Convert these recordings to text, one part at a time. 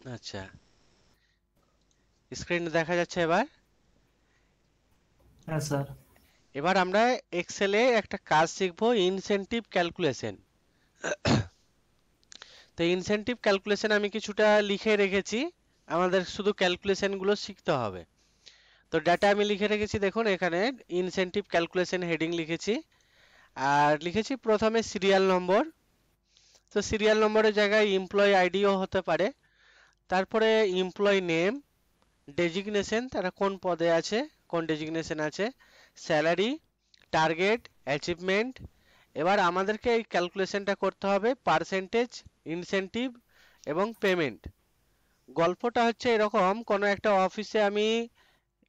আচ্ছা, স্ক্রিন দেখা যাচ্ছে এবার। হ্যাঁ স্যার। এবার আমরা এক্সেলে একটা কাজ শিখবো, ইনসেনটিভ ক্যালকুলেশন। তো ইনসেনটিভ ক্যালকুলেশন আমি কিছুটা লিখে রেখেছি, আমাদের শুধু ক্যালকুলেশন গুলো শিখতে হবে। তো ডাটা আমি লিখে রেখেছি, দেখুন এখানে ইনসেনটিভ ক্যালকুলেশন হেডিং লিখেছি। আর লিখেছি প্রথমে সিরিয়াল নম্বর। তো সিরিয়াল নম্বরের জায়গায় এমপ্লয়ি আইডিও হতে পারে। তারপরে এমপ্লয়ি নেম, ডেজিগনেশন, তারা কোন পদে আছে, কোন ডেজিগনেশন আছে, স্যালারি, টার্গেট, অ্যাচিভমেন্ট। এবার আমাদেরকে এই ক্যালকুলেশনটা করতে হবে পার্সেন্টেজ, ইনসেনটিভ এবং পেমেন্ট। গল্পটা হচ্ছে এরকম, কোনো একটা অফিসে আমি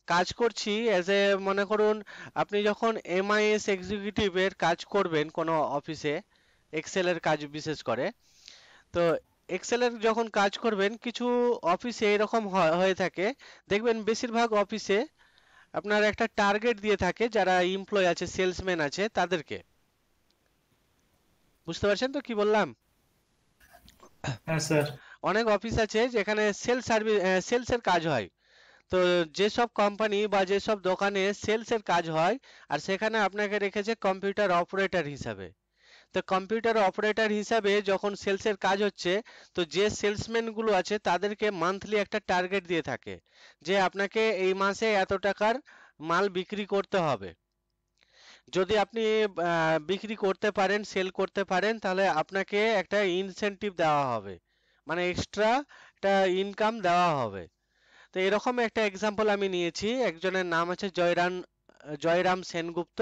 কাজ করছি এজ এ, মনে করুন আপনি যখন এমআইএস এক্সিকিউটিভের কাজ করবেন কোনো অফিসে, এক্সেলের কাজ বিশেষ করে। তো এক্সেলের যখন কাজ করবেন, কিছু অফিসে এরকম হয়ে থাকে, দেখবেন বেশিরভাগ অফিসে আপনার একটা টার্গেট দিয়ে থাকে যারা এমপ্লয় আছে, সেলসম্যান আছে তাদেরকে। বুঝতে পারছেন তো কি বললাম? হ্যাঁ স্যার। অনেক অফিস আছে যেখানে সেল সার্ভিস, সেলসের কাজ হয়। তো যেসব কোম্পানি বা যেসব দোকানে সেলসের কাজ হয়, আর সেখানে আপনাকে রেখেছে কম্পিউটার অপারেটর হিসাবে। তো কম্পিউটার অপারেটর হিসাবে যখন সেলসের কাজ হচ্ছে, তো যে সেলসম্যান গুলো আছে তাদেরকে মান্থলি একটা টার্গেট দিয়ে থাকে, যে আপনাকে এই মাসে এত টাকার মাল বিক্রি করতে হবে। যদি আপনি বিক্রি করতে পারেন, সেল করতে পারেন, তাহলে আপনাকে একটা ইনসেনটিভ দেওয়া হবে, মানে এক্সট্রা একটা ইনকাম দেওয়া হবে। তো এরকম একটা এক্সাম্পল আমি নিয়েছি, একজনের নাম আছে Jayram Sengupta,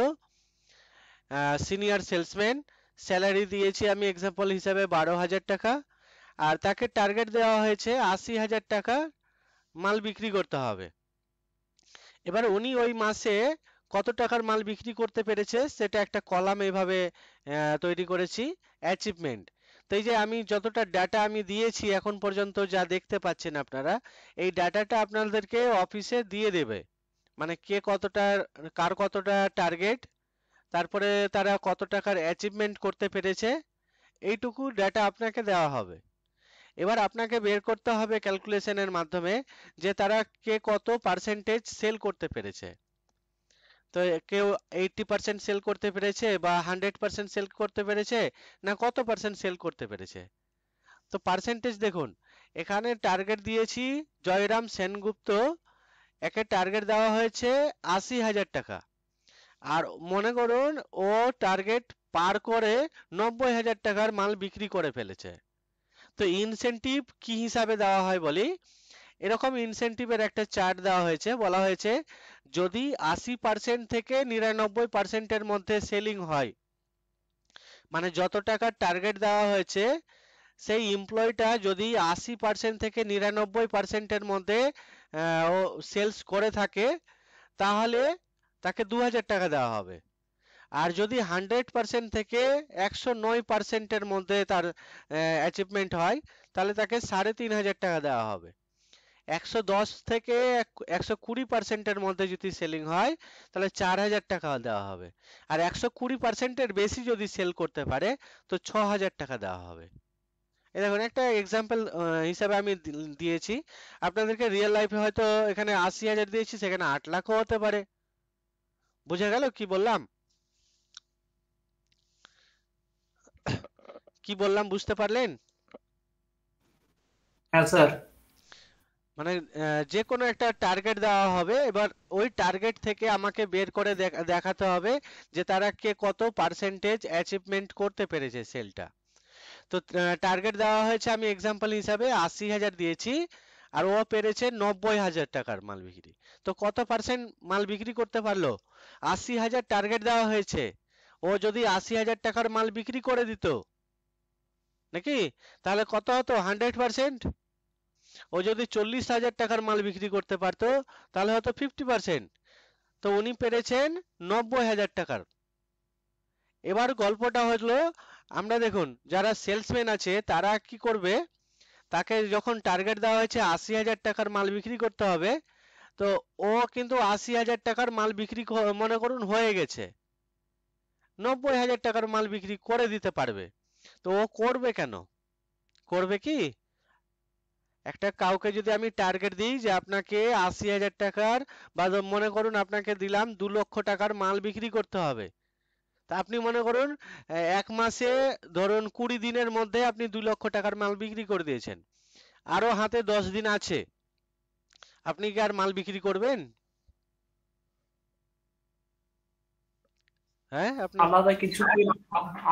senior salesman. Salary দিয়েছি আমি এক্সাম্পল হিসাবে 12,000 টাকা। আর তাকে টার্গেট দেওয়া হয়েছে 80,000 টাকা মাল বিক্রি করতে হবে। এবার উনি ওই মাসে কত টাকার মাল বিক্রি করতে পেরেছে সেটা একটা কলাম এইভাবে তৈরি করেছি, অ্যাচিভমেন্ট। তো এই যে আমি যতটা ডাটা আমি দিয়েছি এখন পর্যন্ত, যা দেখতে পাচ্ছেন আপনারা, এই ডাটাটা আপনাদেরকে অফিসে দিয়ে দেবে। মানে কে কতটা, কার কতটা টার্গেট, তারপরে তারা কত টাকার অ্যাচিভমেন্ট করতে পেরেছে, এইটুকু ডাটা আপনাকে দেওয়া হবে। এবার আপনাকে বের করতে হবে ক্যালকুলেশনের মাধ্যমে যে তারা কে কত পার্সেন্টেজ সেল করতে পেরেছে। তো কেউ 80% সেল করতে পেরেছে, বা 100% সেল করতে পেরেছে, না কত পার্সেন্ট সেল করতে পেরেছে। তো পার্সেন্টেজ দেখুন, এখানে টার্গেট দিয়েছি জয়রাম সেনগুপ্ত, একে টার্গেট দেওয়া হয়েছে 80,000 টাকা। আর মনে করুন ও টার্গেট পার করে 90,000 টাকার মাল বিক্রি করে ফেলেছে। তো ইনসেনটিভ কি হিসাবে দেওয়া হয় বলি, এরকম ইনসেনটিভের একটা চার্ট দেওয়া হয়েছে, বলা হয়েছে যদি 80% থেকে 99%-এর মধ্যে সেলিং হয়, মানে যত টাকার টার্গেট দেওয়া হয়েছে, সেই এমপ্লয়িটা যদি 80% থেকে 99%-এর মধ্যে ও সেলস করে থাকে, তাহলে তাকে 2,000 টাকা দেওয়া হবে। আর যদি 100% থেকে 109%-এর মধ্যে তার অ্যাচিভমেন্ট হয়, তাহলে তাকে 3,500 টাকা দেওয়া হবে। 110 থেকে 120%-এর মধ্যে যদি সেলিং হয়, তাহলে 4,000 টাকা দেওয়া হবে। আর 120%-এর বেশি যদি সেল করতে পারে, তো 6,000 টাকা দেওয়া হবে। এই দেখুন একটা এক্সাম্পল হিসাবে আমি দিয়েছি। আপনাদেরকে রিয়েল লাইফে হয়তো এখানে 80,000 দিয়েছি, সেখানে 8 লাখও হতে পারে। বুঝে গেল কি বললাম? কি বললাম বুঝতে পারলেন? হ্যাঁ স্যার। মানে যে কোনো একটা টার্গেট দেওয়া হবে, এবার ওই টার্গেট থেকে আমাকে বের করে দেখাতে হবে যে তারা কে কত পার্সেন্টেজ অ্যাচিভমেন্ট করতে পেরেছে সেলটা। তো টার্গেট দেওয়া হয়েছে, আমি এক্সাম্পল হিসাবে 80,000 দিয়েছি, আর ও পেরেছে 90,000 টাকার মাল বিক্রি। তো কত পার্সেন্ট মাল বিক্রি করতে পারলো? 80,000 টার্গেট দেওয়া হয়েছে, ও যদি 80,000 টাকার মাল বিক্রি করে দিত নাকি, তাহলে কত হতো? 100%। ও যদি 40,000 টাকার মাল বিক্রি করতে পারতো, তাহলে হতো 50%। তো উনি পেরেছেন 90,000 টাকার। এবার গল্পটা হলো, আমরা দেখুন যারা সেলসম্যান আছে তারা কি করবে, তাকে যখন টার্গেট দেওয়া হয়েছে 80,000 টাকার মাল বিক্রি করতে হবে, তো ও কিন্তু 80,000 টাকার মাল বিক্রি মনে করুন হয়ে গেছে, 90,000 টাকার মাল বিক্রি করে দিতে পারবে। তো ও করবে কেন? করবে কি? একটা কাউকে যদি আমি টার্গেট দিই যে আপনাকে ৮০,০০০ টাকার বা মনে করুন আপনাকে দিলাম ২,০০,০০০ টাকার মাল বিক্রি করতে হবে, তা আপনি মনে করুন এক মাসে ধরুন ২০ দিনের মধ্যে আপনি ২,০০,০০০ টাকার মাল বিক্রি করে দিয়েছেন, আরো হাতে ১০ দিন আছে, আপনি কি আর মাল বিক্রি করবেন? হ্যাঁ আপনি আলাদা কিছু কি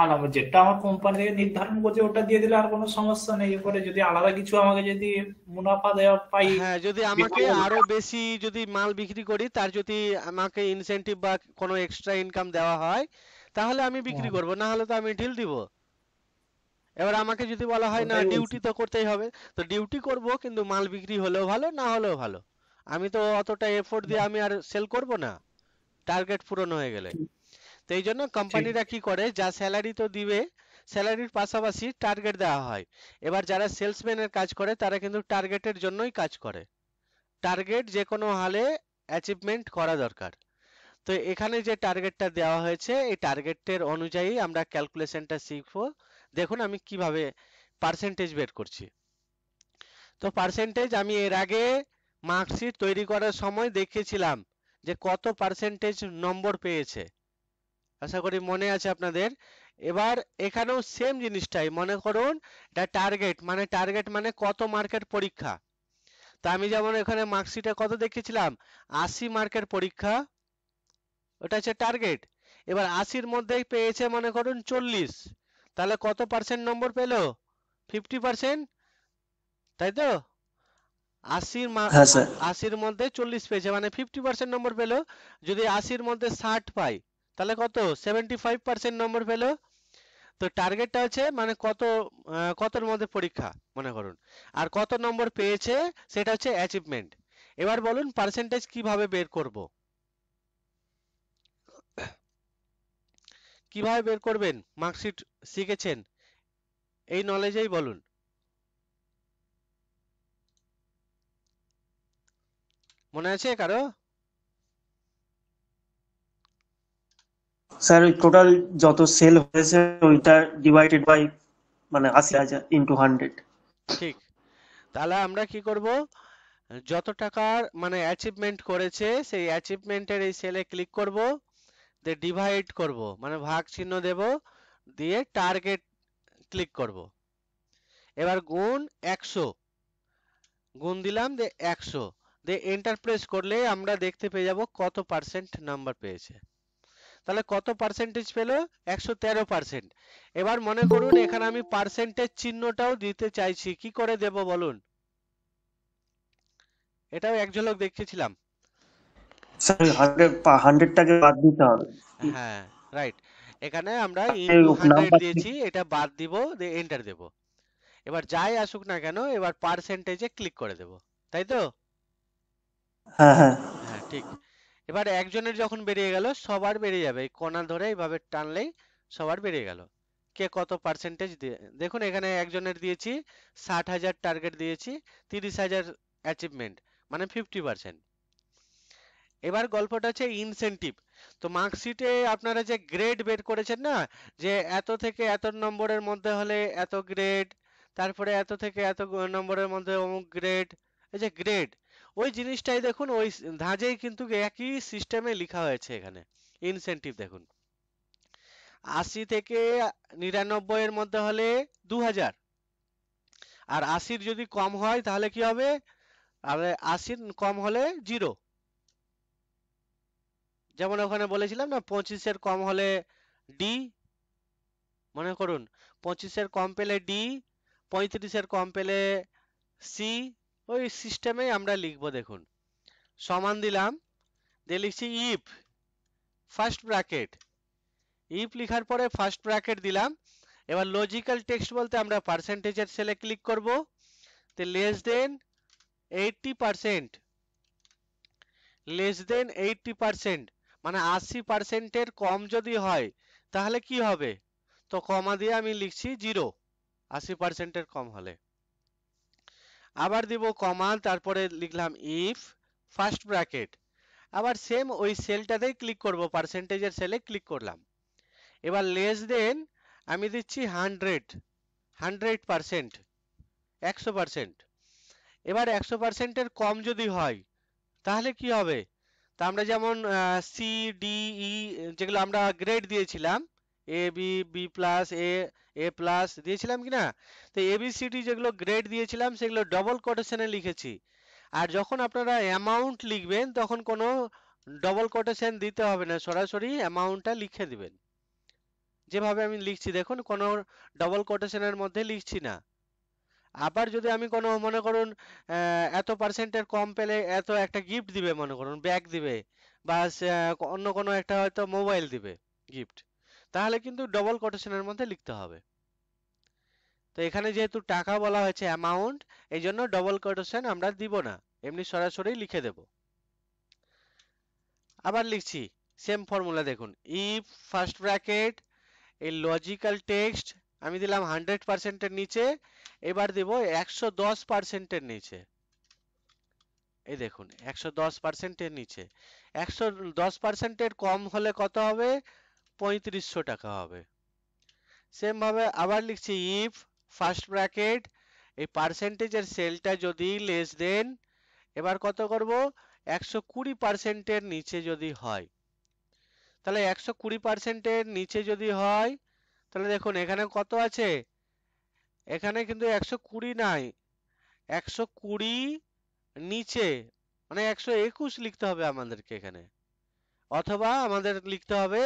আলাদা যেটা আমার কোম্পানি থেকে নির্ধারণ করছে ওটা দিয়ে দিলে আর কোনো সমস্যা নেই। এরপরে যদি আলাদা কিছু আমাকে যদি মুনাফা দেওয়া পাই হ্যাঁ যদি আমাকে বিকল্প। আরো বেশি যদি মাল বিক্রি করি তার যদি আমাকে ইনসেনটিভ বা কোনো এক্সট্রা ইনকাম দেওয়া হয় তাহলে আমি বিক্রি হ্যাঁ, করব, না হলে তো আমি ঢিল দিব। এবার আমাকে যদি বলা হয় না ওটাই বলছি। ডিউটি তো করতেই হবে, তো ডিউটি করব কিন্তু মাল বিক্রি হলেও ভালো না হলেও ভালো, আমি তো অতটা এফোর্ট দিয়ে আমি আর সেল করব না টার্গেট পূরণ হয়ে গেলে। ঠিক তো এই জন্য ঠিক। কোম্পানিরা কি করে, যা স্যালারি তো দিবে, স্যালারির পাশাপাশি টার্গেট দেওয়া হয়। এবার যারা সেলসম্যানের কাজ করে তারা কিন্তু টার্গেটের জন্যই কাজ করে, টার্গেট যে কোনো হালে অ্যাচিভমেন্ট করা দরকার। তো এখানে যে টার্গেটটা দেওয়া হয়েছে এই টার্গেটের অনুযায়ী আমরা ক্যালকুলেশনটা শিখবো। দেখুন আমি কিভাবে পার্সেন্টেজ বের করছি। তো পার্সেন্টেজ আমি এর আগে মার্কশিট তৈরি করার সময় দেখিয়েছিলাম যে কত পার্সেন্টেজ নম্বর পেয়েছে, আশা করি মনে আছে আপনাদের। এবার এখানেও সেম জিনিসটাই মনে করুন, এটা টার্গেট মানে কত মার্কের পরীক্ষা। তা আমি যেমন এখানে মার্কশিটে কত দেখিয়েছিলাম, ৮০ মার্কের পরীক্ষা, ওটা হচ্ছে টার্গেট। এবার ৮০-র মধ্যেই পেয়েছে মনে করুন ৪০, তাহলে কত পার্সেন্ট নম্বর পেলো, 50%, তাই তো? ৮০ হ্যাঁ স্যার। ৮০-র মধ্যে ৪০ পেয়েছে মানে 50% নম্বর পেলো। যদি ৮০-র মধ্যে ৬০ পাই তাহলে কত, 75% নম্বর পেলো। তো টার্গেটটা হচ্ছে মানে কত কতর মধ্যে পরীক্ষা মনে করুন, আর কত নম্বর পেয়েছে সেটা হচ্ছে অ্যাচিভমেন্ট। এবার বলুন পার্সেন্টেজ কিভাবে বের করব, কিভাবে বের করবেন? মার্কশিট শিখেছেন, এই নলেজেই বলুন। মনে আছে কারো? স্যার ওই টোটাল যত সেল হয়েছে ওইটা ডিভাইডেড বাই মানে ৮০,০০০ ইন্টু 100। ঠিক, তাহলে আমরা কি করব, যত টাকার মানে অ্যাচিভমেন্ট করেছে সেই অ্যাচিভমেন্টের এই সেলে ক্লিক করব, দিয়ে ডিভাইড করব মানে ভাগ চিহ্ন দেব, দিয়ে টার্গেট ক্লিক করব। এবার গুণ ১০০, গুণ দিলাম দিয়ে ১০০, দিয়ে এন্টার প্রেস করলে আমরা দেখতে পেয়ে যাব কত পার্সেন্ট নাম্বার পেয়েছে। তাহলে কত পার্সেন্টেজ পেলো, ১১৩%। এবার মনে করুন এখানে আমি পার্সেন্টেজ চিহ্নটাও দিতে চাইছি, কি করে দেব বলুন? এটাও এক ঝলক দেখিয়েছিলাম। স্যার 100টাকে বাদ দিতে হবে। হ্যাঁ রাইট, এখানে আমরা ইনটু 100 নাম্বার। দিয়েছি, এটা বাদ দিব, দিয়ে এন্টার দেব। এবার যাই আসুক না কেন এবার পার্সেন্টেজে ক্লিক করে দেব, তাই তো? হ্যাঁ হ্যাঁ। হ্যাঁ ঠিক। এবার একজনের যখন বেরিয়ে গেল সবার বেরিয়ে যাবে, এই কোণা ধরে এইভাবে টানলেই সবার বেরিয়ে গেল কে কত পার্সেন্টেজ দিয়ে। দেখুন এখানে একজনের দিয়েছি ৬০,০০০ টার্গেট দিয়েছি, ৩০,০০০ অ্যাচিভমেন্ট মানে 50%। এবার গল্পটা হচ্ছে ইনসেনটিভ। তো মার্কশিটে আপনারা যে গ্রেড বের করেছেন না, যে এত থেকে এত নম্বরের মধ্যে হলে এত গ্রেড, তারপরে এত থেকে এত নম্বরের মধ্যে অমুক গ্রেড, এই যে গ্রেড, ওই জিনিসটাই দেখুন ওই ধাঁচেই কিন্তু একই সিস্টেমে লেখা হয়েছে এখানে। ইনসেনটিভ দেখুন ৮০ থেকে ৯৯ এর মধ্যে হলে ২,০০০, আর ৮০-র যদি কম হয় তাহলে কি হবে, তাহলে ৮০-র কম হলে 0। যেমন ওখানে বলেছিলাম না 25-এর কম হলে ডি, মনে করুন 25-এর কম পেলে ডি, 35-এর কম পেলে সি, ওই সিস্টেমে আমরা লিখবো। দেখুন সমান দিলাম, দিয়ে লিখছি ইফ ফার্স্ট ব্র্যাকেট, ইফ লিখার পরে ফার্স্ট ব্র্যাকেট দিলাম। এবার লজিক্যাল টেক্সট বলতে আমরা পার্সেন্টেজের সেলে ক্লিক করব, তে লেস দেন 80%, লেস দেন 80% মানে 80%-এর কম যদি হয় তাহলে কি হবে, তো কমা দিয়ে আমি লিখছি 0, 80%-এর কম হলে। আবার দিব কমা, তারপরে লিখলাম ইফ ফার্স্ট ব্র্যাকেট, আবার সেম ওই সেলটাতেই ক্লিক করব, পার্সেন্টেজের সেলে ক্লিক করলাম। এবার লেস দেন আমি দিচ্ছি 100%, 100%, এবার 100%-এর কম যদি হয় তাহলে কি হবে? তা আমরা যেমন সি ডি ই যেগুলো আমরা গ্রেড দিয়েছিলাম, A B B plus A plus দিয়েছিলাম কি না? তো এ বি সি ডি যেগুলো গ্রেড দিয়েছিলাম সেগুলো ডবল কোটেশনে লিখেছি। আর যখন আপনারা অ্যামাউন্ট লিখবেন তখন কোনো ডবল কোটেশন দিতে হবে না, সরাসরি অ্যামাউন্টটা লিখে দিবেন। যেভাবে আমি লিখছি দেখুন, কোনো ডবল কোটেশনের মধ্যে লিখছি না। আবার যদি আমি কোনো মনে করুন এত পার্সেন্টের কম পেলে এত একটা গিফট দিবে, মনে করুন ব্যাগ দিবে বা অন্য কোনো একটা হয়তো মোবাইল দিবে গিফট, তাহলে কিন্তু ডবল কোটেশনের মধ্যে লিখতে হবে। তো এখানে যেহেতু টাকা বলা হয়েছে অ্যামাউন্ট, এই জন্য ডবল কোটেশন আমরা দিব না, এমনি সরাসরি লিখে দেব। আবার লিখছি সেম ফর্মুলা, দেখুন ইফ ফার্স্ট ব্র্যাকেট এই লজিক্যাল টেক্সট আমি দিলাম 100%-এর নিচে, এবার দেব 110%-এর নিচে। এই দেখুন 110%-এর নিচে, 110%-এর কম হলে কত হবে? 3500 টাকা হবে। সেম ভাবে আবার লিখছি ইফ ফার্স্ট ব্র্যাকেট এই পার্সেন্টেজের সেলটা যদি লেস দেন, এবার কত করব? 120%-এর নিচে যদি হয়, তাহলে 120%-এর নিচে যদি হয়, তাহলে দেখুন এখানে কত আছে, এখানে কিন্তু 120 নাই, 120 নিচে মানে 121 লিখতে হবে আমাদেরকে এখানে, অথবা আমাদের লিখতে হবে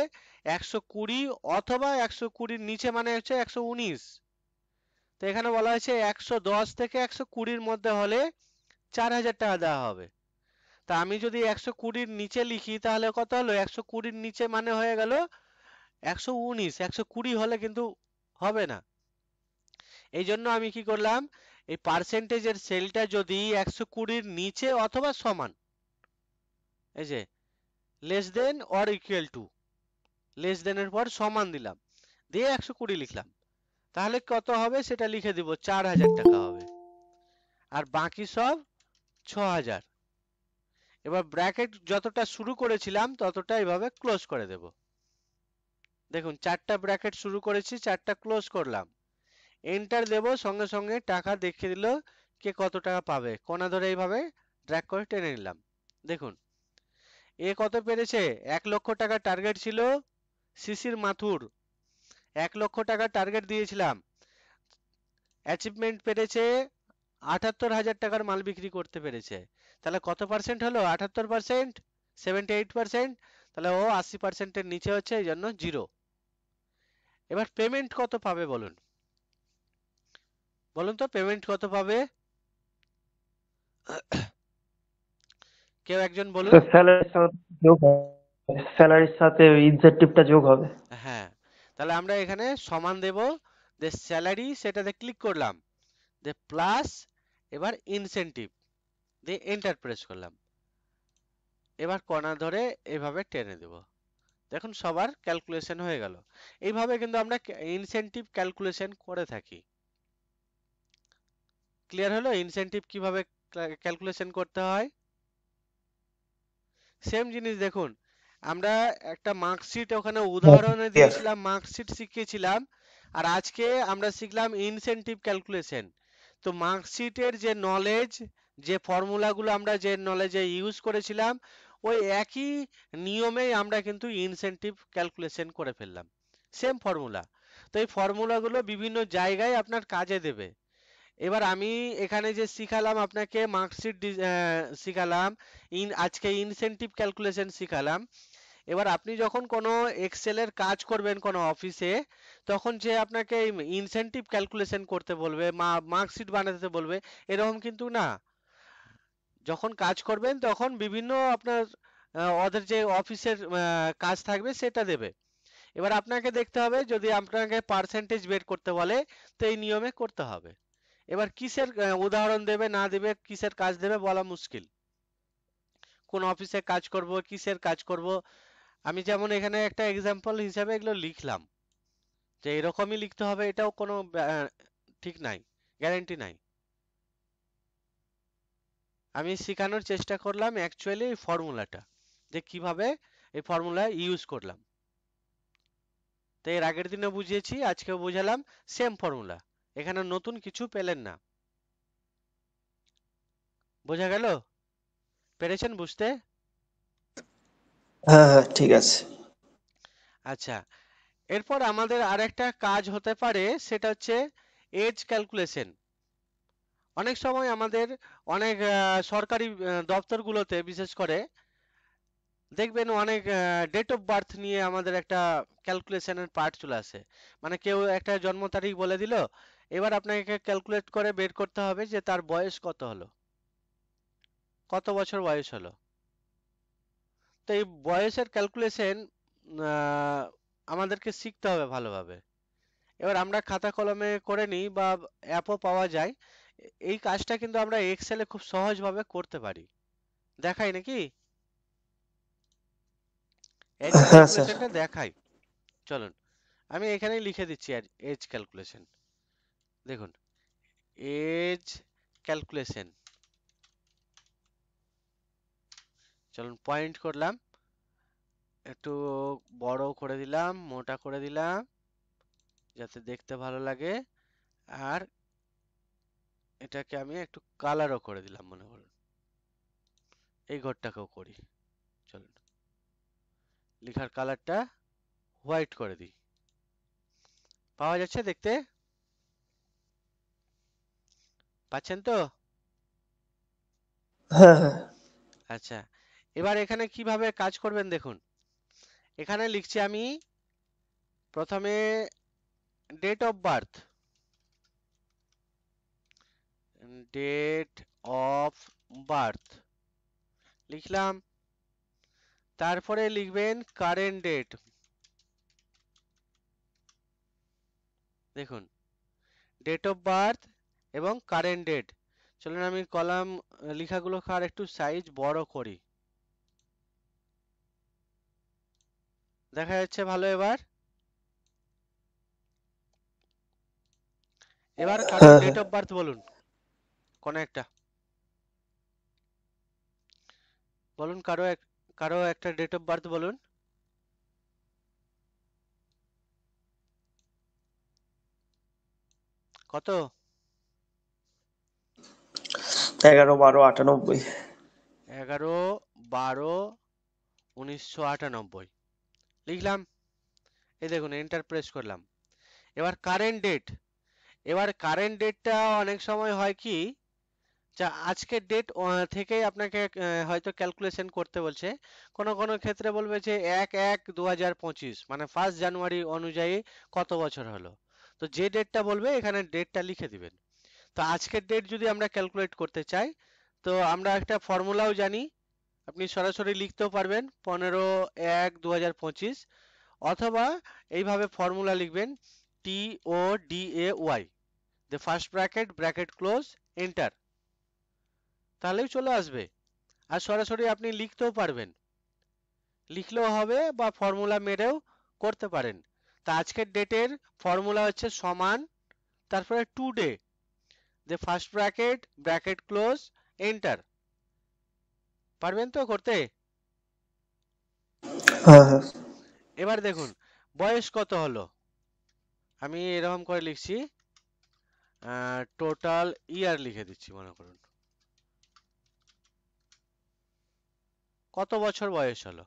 120 অথবা 120-র নিচে মানে হচ্ছে 119। তো এখানে বলা হয়েছে 110 থেকে 120-র মধ্যে হলে 4000 টাকা দেওয়া হবে। তা আমি যদি 120-র নিচে লিখি তাহলে কত হলো? 120-র নিচে মানে হয়ে গেল 119, 120 হলে কিন্তু হবে না। এই জন্য আমি কি করলাম, এই পার্সেন্টেজের সেলটা যদি 120-র নিচে অথবা সমান, এই যে less than or equal to, less দেনের পর সমান দিলাম, দিয়ে 120 লিখলাম, তাহলে কত হবে সেটা লিখে দিব, 4000 টাকা হবে। আর বাকি সব 6000। এবার ব্র্যাকেট যতটা শুরু করেছিলাম ততটা এইভাবে ক্লোজ করে দেব। দেখুন 4টা ব্র্যাকেট শুরু করেছি, 4টা ক্লোজ করলাম, এন্টার দেব, সঙ্গে সঙ্গে টাকা দেখিয়ে দিল কে কত টাকা পাবে। কোনা ধরে এইভাবে ড্র্যাগ করে টেনে নিলাম। দেখুন এ কত পেরেছে? 1 লক্ষ টাকা টার্গেট ছিল শিশির মাথুর, 1 লক্ষ টাকা টার্গেট দিয়েছিলাম, অ্যাচিভমেন্ট পেরেছে 78,000 টাকার মাল বিক্রি করতে পেরেছে। তাহলে কত পার্সেন্ট হলো? 78%, 78%, তাহলে ও 80%-এর নিচে হচ্ছে, এই জন্য 0। এবার পেমেন্ট কত পাবে বলুন, বলুন তো পেমেন্ট কত পাবে? কেউ একজন বলুন। স্যালারির সাথে যোগ হবে, স্যালারির সাথে ইনসেনটিভটা যোগ হবে। হ্যাঁ, তাহলে আমরা এখানে সমান দেব, যে স্যালারি সেটাতে ক্লিক করলাম, যে প্লাস, এবার ইনসেনটিভ দিয়ে এন্টার প্রেস করলাম, এবার কর্নার ধরে এইভাবে টেনে দেব। দেখুন সবার ক্যালকুলেশন হয়ে গেল। এইভাবে কিন্তু আমরা ইনসেনটিভ ক্যালকুলেশন করে থাকি। ক্লিয়ার হলো ইনসেনটিভ কিভাবে ক্যালকুলেশন করতে হয়? সেম জিনিস দেখুন, আমরা একটা মার্কশিট ওখানে উদাহরণে দিয়েছিলাম, মার্কশিট শিখিয়েছিলাম, আর আজকে আমরা শিখলাম ইনসেনটিভ ক্যালকুলেশন। তো মার্কশিটের যে নলেজ, যে ফর্মুলাগুলো আমরা যে নলেজে ইউজ করেছিলাম, ওই একই নিয়মেই আমরা কিন্তু ইনসেনটিভ ক্যালকুলেশন করে ফেললাম, সেম ফর্মুলা। তো এই ফর্মুলাগুলো বিভিন্ন জায়গায় আপনার কাজে দেবে। এবার আমি এখানে যে শিখালাম আপনাকে মার্কশিট শিখালাম, আজকে ইনসেনটিভ ক্যালকুলেশন শিখালাম। এবার আপনি যখন কোনো এক্সেলের কাজ করবেন কোনো অফিসে, তখন যে আপনাকে ইনসেনটিভ ক্যালকুলেশন করতে বলবে, মার্কশিট বানাতে বলবে, এরকম কিন্তু না। যখন কাজ করবেন তখন বিভিন্ন আপনার ওদের যে অফিসের কাজ থাকবে সেটা দেবে। এবার আপনাকে দেখতে হবে, যদি আপনাকে পার্সেন্টেজ বের করতে বলে তো এই নিয়মে করতে হবে। এবার কিসের উদাহরণ দেবে না দেবে, কিসের কাজ দেবে বলা মুশকিল, কোন অফিসে কাজ করব, কিসের কাজ করব। আমি যেমন এখানে একটা এক্সাম্পল হিসাবে এগুলো লিখলাম, যে এরকমই লিখতে হবে, এটাও কোনো ঠিক নাই, গ্যারান্টি নাই। আমি শেখানোর চেষ্টা করলাম অ্যাকচুয়ালি এই ফর্মুলাটা, যে কিভাবে এই ফর্মুলা ইউজ করলাম। তো এর আগের দিনে বুঝিয়েছি, আজকেও বুঝালাম, সেম ফর্মুলা, এখানে নতুন কিছু পেলেন না। বোঝা গেল? পেরেছেন বুঝতে? হ্যাঁ হ্যাঁ ঠিক আছে। আচ্ছা, এরপর আমাদের আরেকটা কাজ হতে পারে, সেটা হচ্ছে এজ ক্যালকুলেশন। অনেক সময় আমাদের অনেক সরকারি দপ্তরগুলোতে বিশেষ করে দেখবেন অনেক ডেট অফ বার্থ নিয়ে আমাদের একটা ক্যালকুলেশনের পার্ট চলে আসে। মানে কেউ একটা জন্ম তারিখ বলে দিল, এবার আপনাকে ক্যালকুলেট করে বের করতে হবে যে তার বয়স কত হলো, কত বছর বয়স হলো। তো এই বয়সের ক্যালকুলেশন আমাদেরকে শিখতে হবে ভালোভাবে। এবার আমরা খাতা কলমে করে নিই বা অ্যাপও পাওয়া যায়। এই কাজটা কিন্তু আমরা এক্সেলে খুব সহজভাবে করতে পারি। দেখাই নাকি? এজ হ্যাঁ স্যার। ক্যালকুলেশনটা দেখাই, চলুন। আমি এখানেই লিখে দিচ্ছি এজ ক্যালকুলেশন। দেখুন, এজ ক্যালকুলেশন, চলুন পয়েন্ট করলাম, একটু বড় করে দিলাম, মোটা করে দিলাম, যাতে দেখতে ভালো লাগে। আর এটাকে আমি একটু কালারও করে দিলাম, মনে করুন এই ঘরটাকেও করি। চলুন লেখার কালারটা হোয়াইট করে দিই। পাওয়া যাচ্ছে দেখতে? পাচ্ছেন তো? হ্যাঁ হ্যাঁ। আচ্ছা, এবার এখানে কিভাবে কাজ করবেন দেখুন। এখানে লিখছি আমি প্রথমে date of birth, date of birth লিখলাম। তারপরে লিখবেন কারেন্ট ডেট। দেখুন, ডেট অফ বার্থ এবং কারেন্ট ডেট। চলুন আমি কলাম লেখাগুলো আর একটু সাইজ বড় করি, দেখা যাচ্ছে ভালো এবার? এবার কারো হ্যাঁ ডেট হ্যাঁ। অফ বার্থ বলুন, কোন একটা বলুন, কারো একটা ডেট অফ বার্থ বলুন। কত? 11/12/98। 11/12/1998 লিখলাম। এই দেখুন এন্টার প্রেস করলাম। এবার কারেন্ট ডেট। এবার কারেন্ট ডেটটা অনেক সময় হয় কি, যা আজকের ডেট থেকেই আপনাকে হয়তো ক্যালকুলেশন করতে বলছে। কোনো কোনো ক্ষেত্রে বলবে যে 1/1/2025, মানে 1 জানুয়ারি অনুযায়ী কত বছর হলো। তো যে ডেটটা বলবে এখানে ডেটটা লিখে দিবেন। তো আজকের ডেট যদি আমরা ক্যালকুলেট করতে চাই, তো আমরা একটা ফর্মুলাও জানি। আপনি সরাসরি লিখতেও পারবেন 15/1/2025, অথবা এইভাবে ফর্মুলা লিখবেন TODAY, the first bracket bracket close enter, তাহলেই চলে আসবে। আর সরাসরি আপনি লিখতেও পারবেন, লিখলেও হবে বা ফর্মুলা মেরেও করতে পারেন। তা আজকের ডেটের ফর্মুলা হচ্ছে সমান, তারপরে today, the first bracket bracket close enter। পারবেন তো করতে? হ্যাঁ হ্যাঁ। এবার দেখুন বয়স কত হলো। আমি এরকম করে লিখছি, টোটাল ইয়ার লিখে দিচ্ছি, মনে করুন কত বছর বয়স হলো।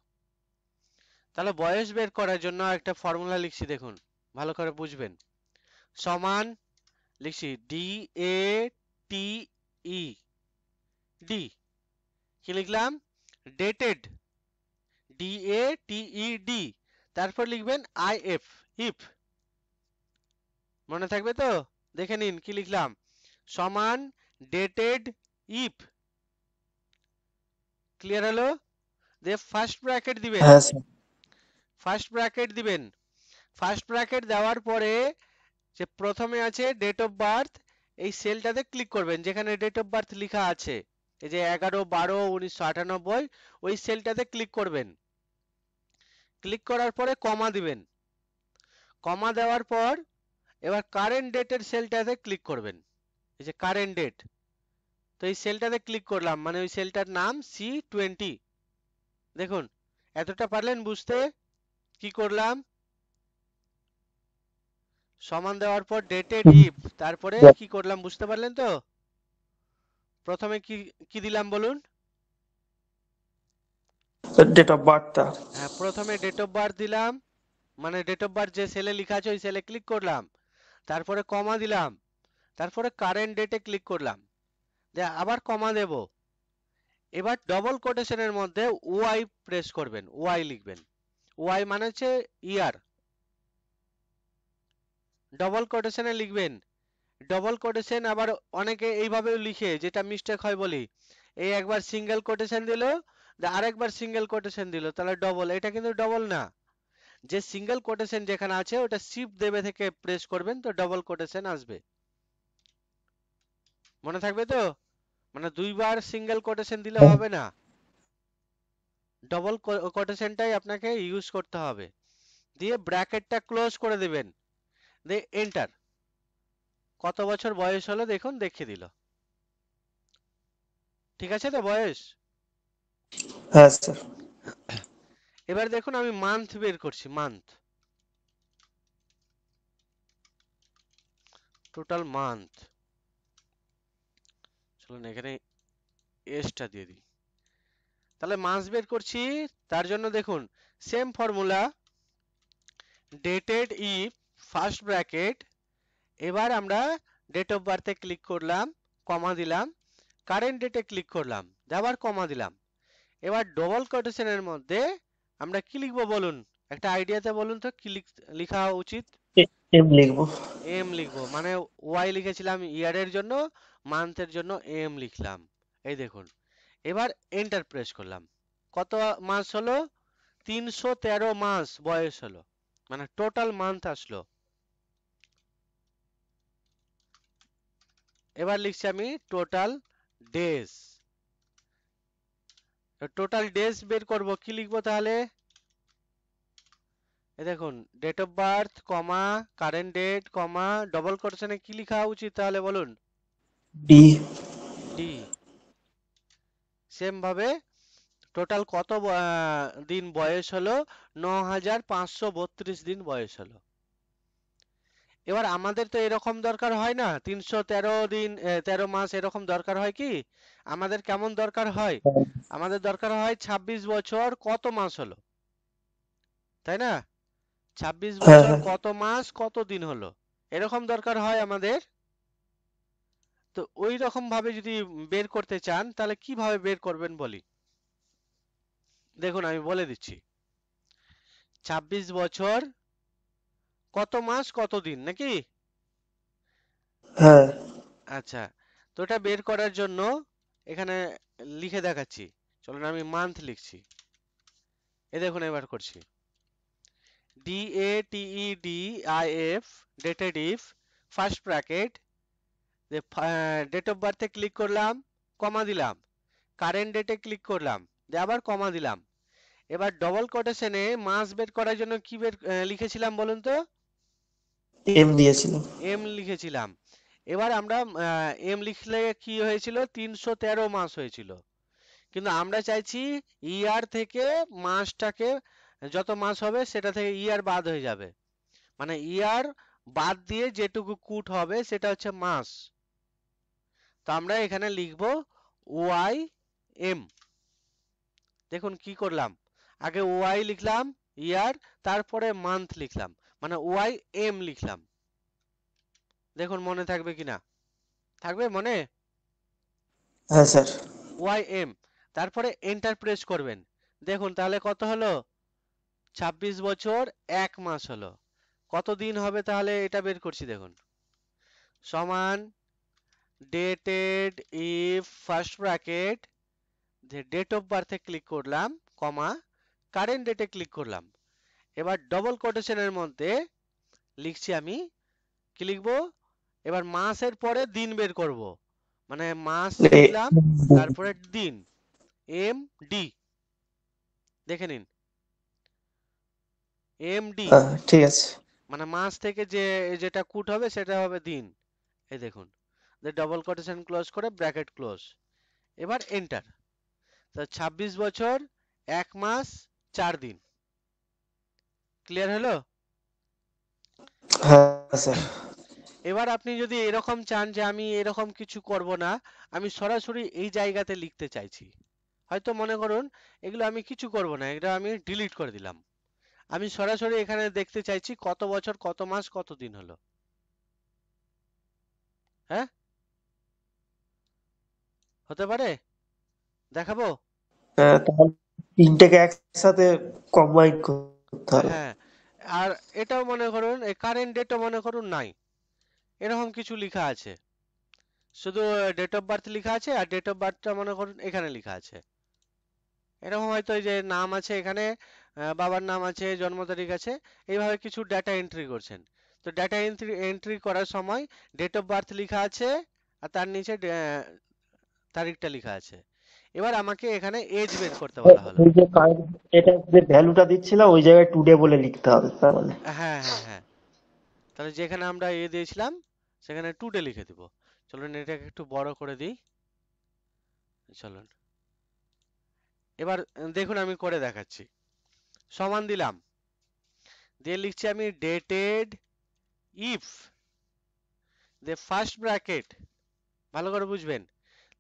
তাহলে বয়স বের করার জন্য একটা ফর্মুলা লিখছি, দেখুন ভালো করে বুঝবেন। সমান লিখছি DATE, ডি কি লিখলাম, ডেটেড, DATED, তারপর লিখবেন IF, ইফ। মনে থাকবে তো? দেখে নিন কি লিখলাম, সমান ডেটেড ইফ। ক্লিয়ার হলো? দিয়ে ফার্স্ট ব্র্যাকেট দিবেন, হ্যাঁ স্যার। ফার্স্ট ব্র্যাকেট দিবেন। ফার্স্ট ব্র্যাকেট দেওয়ার পরে যে প্রথমে আছে ডেট অফ বার্থ, এই সেলটাতে ক্লিক করবেন যেখানে ডেট অফ বার্থ লেখা আছে। এই যে 11/12/1998, ওই সেলটাতে ক্লিক করবেন। ক্লিক করার পরে কমা দিবেন। কমা দেওয়ার পর এবার কারেন্ট ডেটের সেলটাতে ক্লিক করবেন। এই যে কারেন্ট ডেট, তো এই সেলটাতে ক্লিক করলাম, মানে ওই সেলটার নাম C20। দেখুন এতটা পারলেন বুঝতে? কি করলাম, সমান দেওয়ার পর ডেটেড ইফ, তারপরে কি করলাম বুঝতে পারলেন তো? প্রথমে কি কি দিলাম বলুন? ডেট অফ বার্থটা। হ্যাঁ, প্রথমে ডেট অফ বার্থ দিলাম, মানে ডেট অফ বার্থ যে সেলে লেখা আছে ওই সেলে ক্লিক করলাম, তারপরে কমা দিলাম, তারপরে কারেন্ট ডেটে ক্লিক করলাম, দিয়ে আবার কমা দেব। এবার ডবল কোটেশনের মধ্যে ওয়াই প্রেস করবেন, ওয়াই লিখবেন। ওয়াই মানে হচ্ছে ইয়ার। ডবল কোটেশনে লিখবেন। ডবল কোটেশন আবার অনেকে এইভাবেও লিখে, যেটা মিস্টেক হয় বলি, এই একবার সিঙ্গেল কোটেশন দিল, আরেকবার সিঙ্গেল কোটেশন দিল, তাহলে ডবল। এটা কিন্তু ডবল না। যে সিঙ্গেল কোটেশন যেখানে আছে ওটা শিফট দেবে থেকে প্রেস করবেন, তো ডবল কোটেশন আসবে। মনে থাকবে তো? মানে দুইবার সিঙ্গেল কোটেশন দিলে হবে না, ডবল কোটেশনটাই আপনাকে ইউজ করতে হবে। দিয়ে ব্র্যাকেটটা ক্লোজ করে দিবেন, দিয়ে এন্টার। কত বছর বয়স হলো দেখুন, দেখিয়ে দিল। ঠিক আছে তো বয়স? হ্যাঁ স্যার। এবার দেখুন আমি মান্থ বের করছি, মান্থ, টোটাল মান্থ। চলুন এখানে এসটা দিয়ে দিই। তাহলে মাস বের করছি, তার জন্য দেখুন same formula, dated if first bracket, এবার আমরা ডেট অফ বার্থে ক্লিক করলাম, কমা দিলাম, কারেন্ট ডেটে ক্লিক করলাম, আবার কমা দিলাম। এবার ডবল কোটেশনের মধ্যে আমরা কি লিখবো বলুন? একটা আইডিয়াতে বলুন তো কি লিখা উচিত? এম লিখবো। এম লিখবো, মানে ওয়াই লিখেছিলাম ইয়ারের জন্য, মান্থের জন্য এম লিখলাম। এই দেখুন, এবার এন্টার প্রেস করলাম। কত মাস হলো? 313 মাস বয়স হলো, মানে টোটাল মান্থ আসলো। এবার লিখছি আমি টোটাল ডেজ। টোটাল ডেজ বের করব, কি লিখবো তাহলে? এই দেখুন date of birth comma current date comma double কোটেশনে কি লেখা উচিত তাহলে বলুন? ডি। ডি। সেম ভাবে টোটাল কত দিন বয়স হলো? 9532 দিন বয়স হলো। এবার আমাদের তো এরকম দরকার হয় না, 313 দিন 13 মাস এরকম দরকার হয় কি? আমাদের কেমন দরকার হয়? আমাদের দরকার হয় 26 বছর কত মাস হলো, তাই না? 26 হ্যাঁ বছর হ্যাঁ কত মাস কত দিন হলো, এরকম দরকার হয় আমাদের। তো ওই রকম ভাবে যদি বের করতে চান তাহলে কিভাবে বের করবেন বলি, দেখুন আমি বলে দিচ্ছি। 26 বছর কত মাস কত দিন, নাকি? হ্যাঁ। আচ্ছা, তো এটা বের করার জন্য এখানে লিখে দেখাচ্ছি। চলুন আমি মান্থ লিখছি, এ দেখুন এবার করছি। DATEDIF, dated if first bracket, date of বার্থে ক্লিক করলাম, কমা দিলাম, কারেন্ট ডেটে ক্লিক করলাম, দিয়ে আবার কমা দিলাম। এবার ডবল কোটেশনে মাস বের করার জন্য কি লিখেছিলাম বলুন তো? এম দিয়েছিল। এম লিখেছিলাম। এবার আমরা এম লিখলে কি হয়েছিল? 313 মাস হয়েছিল। কিন্তু আমরা চাইছি ইয়ার থেকে মাসটাকে, যত মাস হবে সেটা থেকে ইয়ার বাদ হয়ে যাবে, মানে ইয়ার বাদ দিয়ে যেটুকু কুট হবে সেটা হচ্ছে মাস। তো আমরা এখানে লিখব ওয়াই এম। দেখুন কি করলাম, আগে ওয়াই লিখলাম ইয়ার, তারপরে মান্থ লিখলাম, মানে ওয়াই এম লিখলাম। দেখুন মনে থাকবে কিনা? থাকবে মনে? হ্যাঁ স্যার। ওয়াই এম, তারপরে এন্টার প্রেস করবেন। দেখুন তাহলে কত হলো? 26 বছর 1 মাস হলো। কত দিন হবে তাহলে এটা বের করছি, দেখুন সমান dated if first bracket, date of বার্থে ক্লিক করলাম, কমা কারেন্ট ডেটে ক্লিক করলাম। এবার ডবল কোটেশনের মধ্যে লিখছি আমি, কি লিখবো? এবার মাসের পরে দিন বের করব, মানে মাস লিখলাম, তারপরে দিন, এম ডি, দেখে নিন এম ডি, ঠিক আছে। মানে মাস থেকে যেটা কুট হবে সেটা হবে দিন। এই দেখুন, ডবল কোটেশন ক্লোজ করে ব্র্যাকেট ক্লোজ, এবার এন্টার। তো 26 বছর 1 মাস 4 দিন। ক্লিয়ার হলো? হ্যাঁ স্যার। এবার আপনি যদি এরকম চান যে আমি এরকম কিছু করব না, আমি সরাসরি এই জায়গাতে লিখতে চাইছি, হয়তো মনে করুন এগুলো আমি কিছু করব না, এটা আমি ডিলিট করে দিলাম, আমি সরাসরি এখানে দেখতে চাইছি কত বছর কত মাস কত দিন হলো। হ্যাঁ, হতে পারে, দেখাবো। তাহলে তিনটেকে একসাথে কম্বাইন করতে হবে। হ্যাঁ, আর এটাও মনে করুন এই কারেন্ট ডেটও মনে করুন নাই, এরকম কিছু লেখা আছে, শুধু ডেট অফ বার্থ লেখা আছে আর ডেট অফ বার্থটা মনে করুন এখানে লেখা আছে, এরকম হয়তো এই যে নাম আছে এখানে, বাবার নাম আছে, জন্ম তারিখ আছে, এইভাবে কিছু ডাটা এন্ট্রি করছেন। তো ডাটা এন্ট্রি করার সময় ডেট অফ বার্থ লেখা আছে আর তার নিচে তারিখটা লেখা আছে। এবার আমাকে এখানে এজ বের করতে বলা হলো। ওই যে কারেন্ট এটা যে ভ্যালুটা দিচ্ছিলাম ওই জায়গায় টুডে বলে লিখতে হবে তার মানে। হ্যাঁ হ্যাঁ হ্যাঁ, তাহলে যেখানে আমরা এ দিয়েছিলাম সেখানে টুডে লিখে দিব। চলুন এটাকে একটু বড় করে দিই। চলুন এবার দেখুন আমি করে দেখাচ্ছি। সমান দিলাম, দিয়ে লিখছি আমি ডেটেড ইফ, দিয়ে ফার্স্ট ব্র্যাকেট, ভালো করে বুঝবেন,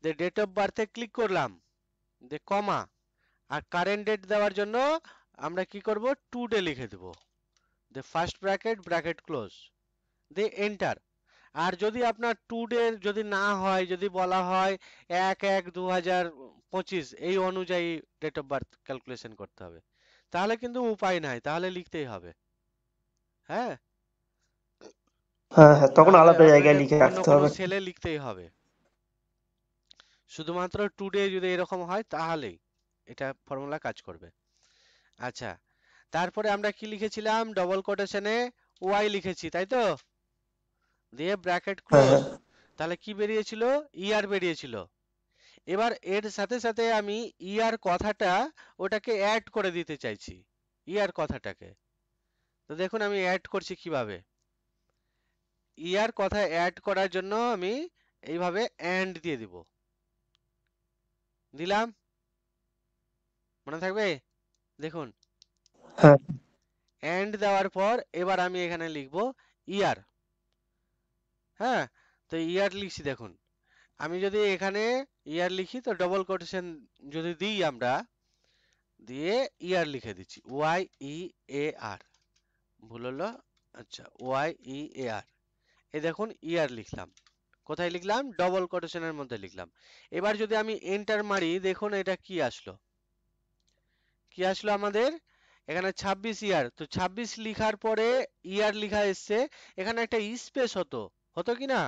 দিয়ে ডেট অফ বার্থে ক্লিক করলাম, দিয়ে কমা, আর কারেন্ট ডেট দেওয়ার জন্য আমরা কি করব, টুডে লিখে দেব, দিয়ে ফার্স্ট ব্র্যাকেট ব্র্যাকেট ক্লোজ, দিয়ে এন্টার। আর যদি আপনার টুডে যদি না হয়, যদি বলা হয় 1/1/2025 এই অনুযায়ী ডেট অফ বার্থ ক্যালকুলেশন করতে হবে, তাহলে কিন্তু উপায় নাই, তাহলে লিখতেই হবে। হ্যাঁ, হ্যাঁ হ্যাঁ, তখন তাহলে আলাদা জায়গায় আপনাকে লিখে অন্য রাখতে কোনো হবে। সেলে লিখতেই হবে। শুধুমাত্র টুডে যদি এরকম হয় তাহলেই এটা ফর্মুলা কাজ করবে। আচ্ছা, তারপরে আমরা কি লিখেছিলাম, ডবল কোটেশনে ওয়াই লিখেছি তাই তো, দিয়ে ব্র্যাকেট হ্যাঁ ক্লোজ, হ্যাঁ তাহলে কি বেরিয়েছিল, ইয়ার বেরিয়েছিল। এবার এর সাথে সাথে আমি ইয়ার কথাটা ওটাকে অ্যাড করে দিতে চাইছি, ইয়ার কথাটাকে। তো দেখুন আমি অ্যাড করছি কিভাবে, ইয়ার কথা অ্যাড করার জন্য আমি এইভাবে এন্ড দিয়ে দিব, দিলাম, মনে থাকবে, দেখুন হ্যাঁ এন্ড দেওয়ার পর এবার আমি এখানে লিখব ইয়ার। হ্যাঁ, তো ইয়ার লিখছি দেখুন, আমি যদি এখানে ইয়ার লিখি তো ডবল কোটেশন যদি দিই আমরা, দিয়ে ইয়ার লিখে দিচ্ছি ওয়াই ই এ আর, ভুল হলো, আচ্ছা ওয়াই ই এ আর, এই দেখুন ইয়ার লিখলাম, কোথায় লিখলাম, ডবল কোটেশনের মধ্যে লিখলাম। এবার যদি আমি এন্টার মারি দেখুন এটা কি আসলো, কি আসলো আমাদের এখানে 26 ইয়ার, তো 26 লিখার পরে ইয়ার লিখা এসছে, এখানে একটা স্পেস হতো, হতো কি না?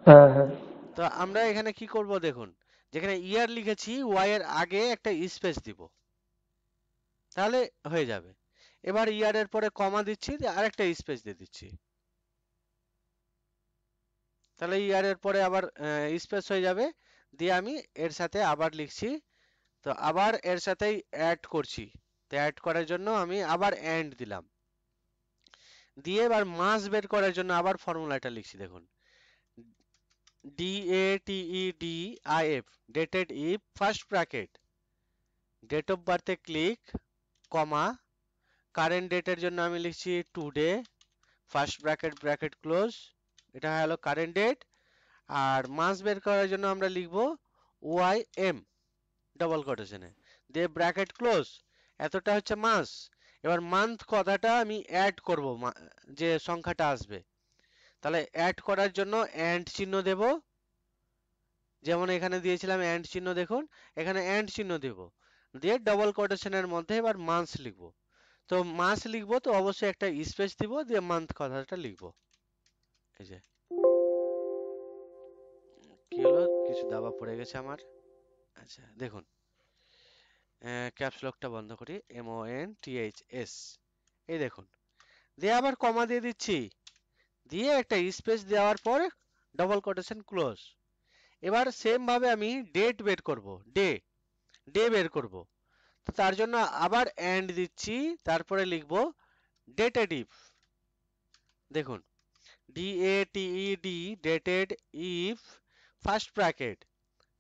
হ্যাঁ হ্যাঁ তো আমরা এখানে কি করব দেখুন, যেখানে ইয়ার লিখেছি ওয়াই এর আগে একটা স্পেস দিব, তাহলে হয়ে যাবে। এবার ইয়ারের পরে কমা দিচ্ছি, দিয়ে আরেকটা স্পেস দিয়ে দিচ্ছি, তাহলে ইয়ারের পরে আবার স্পেস হয়ে যাবে, দিয়ে আমি এর সাথে আবার লিখছি, তো আবার এর সাথেই অ্যাড করছি, তো অ্যাড করার জন্য আমি আবার এন্ড দিলাম, দিয়ে এবার মাস বের করার জন্য আবার ফর্মুলাটা লিখছি দেখুন, DATEDIF, dated if first bracket date of বার্থে ক্লিক, কমা, কারেন্ট ডেটের জন্য আমি লিখছি today, first bracket bracket close, এটা হলো কারেন্ট ডেট। আর মাস বের করার জন্য আমরা লিখব ওয়াই এম ডবল কোটেশনে, দিয়ে ব্র্যাকেট ক্লোজ, এতটা হচ্ছে মাস। এবার মান্থ কথাটা আমি অ্যাড করব, যে সংখ্যাটা আসবে, তাহলে অ্যাড করার জন্য এন্ড চিহ্ন দেব, যেমন এখানে দিয়েছিলাম এন্ড চিহ্ন, দেখুন এখানে এন্ড চিহ্ন দেব, দিয়ে ডবল কোটেশনের মধ্যে এবার মান্থ লিখব। তো মাস লিখবো তো অবশ্যই একটা স্পেস দিব, দিয়ে মান্থ কথাটা লিখবো। এই যে কি হলো, কিছু দাবা পড়ে গেছে আমার। আচ্ছা দেখুন, ক্যাপস লকটা বন্ধ করি, MONTHS, এই দেখুন, দিয়ে আবার কমা দিয়ে দিচ্ছি, দিয়ে একটা স্পেস দেওয়ার পর ডবল কোটেশন ক্লোজ। এবার সেম ভাবে আমি ডেট বের করব, ডে ডে বের করব, তো তার জন্য আবার এন্ড দিচ্ছি, তারপরে লিখব ডেটেড ইফ, দেখুন DATED, dated if first bracket,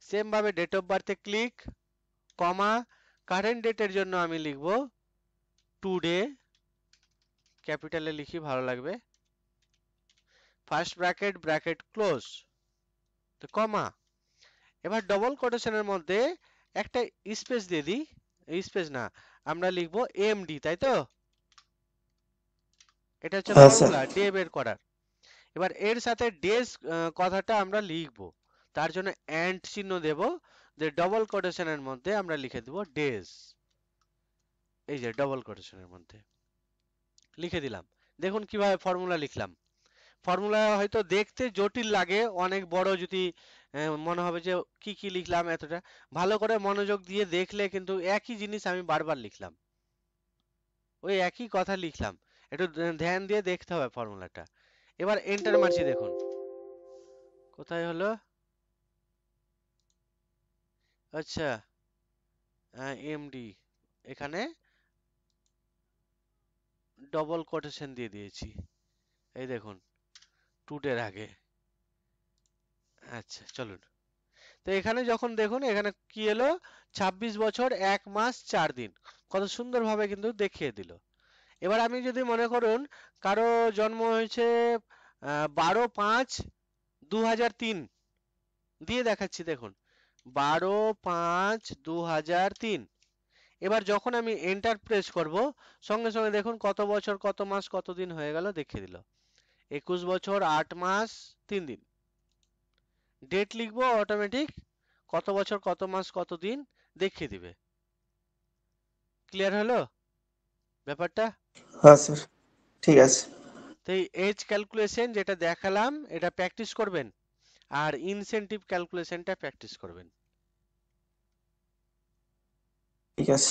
same ভাবে ডেট অফ বার্থে ক্লিক, কমা, কারেন্ট ডেটের জন্য আমি লিখব টুডে, ক্যাপিটালে লিখি ভালো লাগবে, ফার্স্ট ব্র্যাকেট ব্র্যাকেট ক্লোজ, তো কমা। এবার ডবল কোটেশনের মধ্যে একটা স্পেস দিয়ে দিই, স্পেস না, আমরা লিখবো এমডি, তাই তো? এটা হচ্ছে হ্যাঁ স্যার। ফর্মুলা ডে বের করার। এবার এর সাথে ডেজ কথাটা আমরা লিখবো, তার জন্য এন্ড চিহ্ন দেব, যে ডবল কোটেশনের মধ্যে আমরা লিখে দেব ডেজ, এই যে ডবল কোটেশনের মধ্যে লিখে দিলাম। দেখুন কিভাবে ফর্মুলা লিখলাম। ফর্মুলা হয়তো দেখতে জটিল লাগে, অনেক বড় যদি মনে হবে যে কি কি লিখলাম এতটা, ভালো করে মনোযোগ দিয়ে দেখলে কিন্তু একই জিনিস আমি বারবার লিখলাম, ওই একই কথা লিখলাম, একটু ধ্যান দিয়ে দেখতে হবে ফর্মুলাটা। এবার এন্টার মারছি, দেখুন কোথায় হলো, আচ্ছা এমডি, এখানে ডবল কোটেশন দিয়ে দিয়েছি, এই দেখুন টুডের আগে। আচ্ছা চলুন, তো এখানে যখন দেখুন এখানে কি এলো, 26 বছর 1 মাস 4 দিন, কত সুন্দরভাবে কিন্তু দেখিয়ে দিল। এবার আমি যদি মনে করুন কারো জন্ম হয়েছে 12/5/2003 দিয়ে দেখাচ্ছি, দেখুন 12/5/2003। এবার যখন আমি এন্টার প্রেস করব, সঙ্গে সঙ্গে দেখুন কত বছর কত মাস কত দিন হয়ে গেল দেখিয়ে দিল, 21 বছর 8 মাস 3 দিন। ডেট লিখবো, অটোমেটিক কত বছর কত মাস কত দিন দেখিয়ে দিবে। ক্লিয়ার হলো ব্যাপারটা? হ্যাঁ স্যার, ঠিক আছে। তো এই এজ ক্যালকুলেশন যেটা দেখালাম এটা প্র্যাকটিস করবেন, আর ইনসেনটিভ ক্যালকুলেশনটা প্র্যাকটিস করবেন। ঠিক আছে।